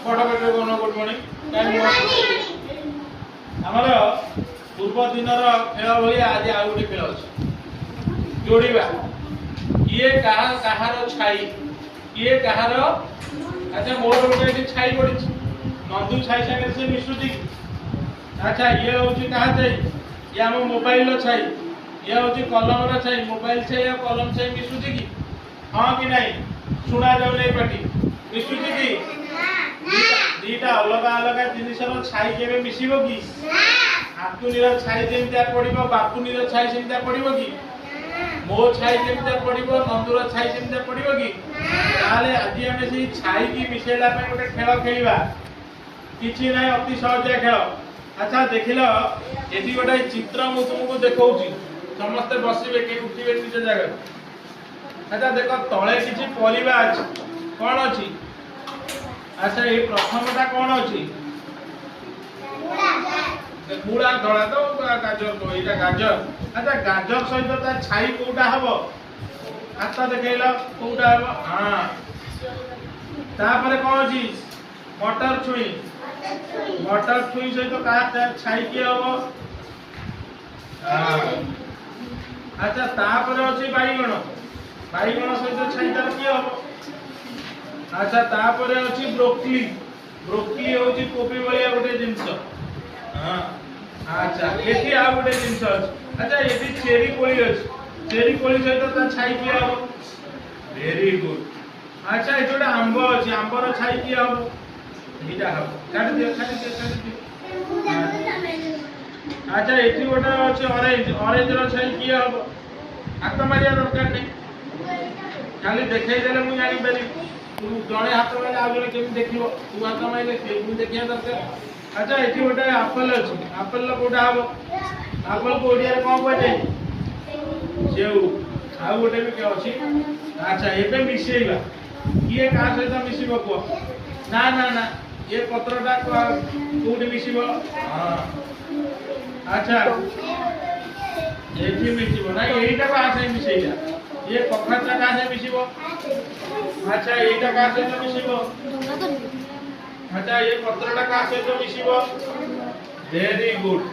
फटाफट कोन good morning time हमर पूर्व दिनर खेल भली आज आ गुटे खेल अछि जोड़ीबा किए कहार छाई किए कहार अच्छा मोर गुटे छाई पड़ी नंदू छाई संगे से मिसुची अच्छा ये होची कहा छाई ये हम मोबाइल रो छाई ये होची कलम रो छाई मोबाइल छाई या कलम छाई मिसुची की हां कि नहीं सुना जाउ नै पाटी मिसुची की दीटा अलग अलग जिनिसर छाई केबे मिसिबो की आतुनीर छाई जेमता पड़िबो बापुनीर छाई सेमता पड़िबो की मो छाई जेमता पड़िबो नंदुर छाई सेमता पड़िबो की ताले आज हम से छाई की मिसेला पे गोटे खेल खेलिबा किछि नै अति सहज खेल अच्छा देखिलो एटी गोटे चित्र मु तुमको देखौची समस्त बसिबे के उठिबे निज जगह अच्छा देखो तळे किछि परिबा अछि कोन अछि अच्छा ये प्रथमटा कोन अछि पूरा धड़ा तो गाजर को एटा गाजर अच्छा गाजर सहित ता छाई कोटा हबो आता देखैला कोटा हबो हां तापरे कोन अछि मटर छुई सहित का छाई के हबो हां अच्छा तापरे अछि बाईगण सहित छाई तार के हबो अच्छा तापरे अछि ब्रोकली होची कोबी वाला गोटे जिंस हां अच्छा एठी आ गोटे जिंस अछि अच्छा एठी चेरी कोली सहित ता छाई के हबो वेरी गुड अच्छा एठोटा आंबो अछि आंबर छाई के हबो नीटा हबो काट दियो अच्छा एठी गोटे अछि ऑरेंज रो छाई के हबो हाथ मारिया दरकार नै खाली देखाई देले मु जानि पारि तू जणे हाथ मारे आ जणे केमि देखिबो तू हाथ मारे केमि देखिया दरकार अच्छा एठी गोटे एप्पल अछि एप्पल लो कोडा हबो एप्पल को ओडिया रे कोन कहते सेउ आ गोटे भी के अछि अच्छा एबे मिसेइबा किए का सहित मिसिबो को ना ये पत्रटा कोडी मिसिबो हां अच्छा एठी मिसिबो ना एईटा का सहित मिसेइला ये कखरटा का सहित मिसिबो अच्छा एईटा का सहित मिसिबो अच्छा ये पत्रटा का सहित मिसिबो वेरी गुड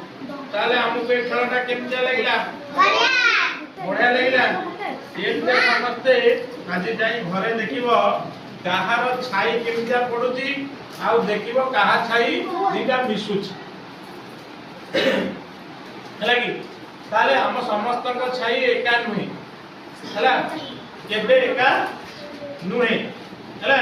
ताले हमु पे खेलटा केमजा लागिला बढ़िया लागिला एते समझते आज जाई घरे देखिबो काहार छाई केमजा पडुची आ देखिबो काहा छाई दीटा मिसुची हला की ताले हम समस्त को छाई एका नुही हला केबे एका नुहे हला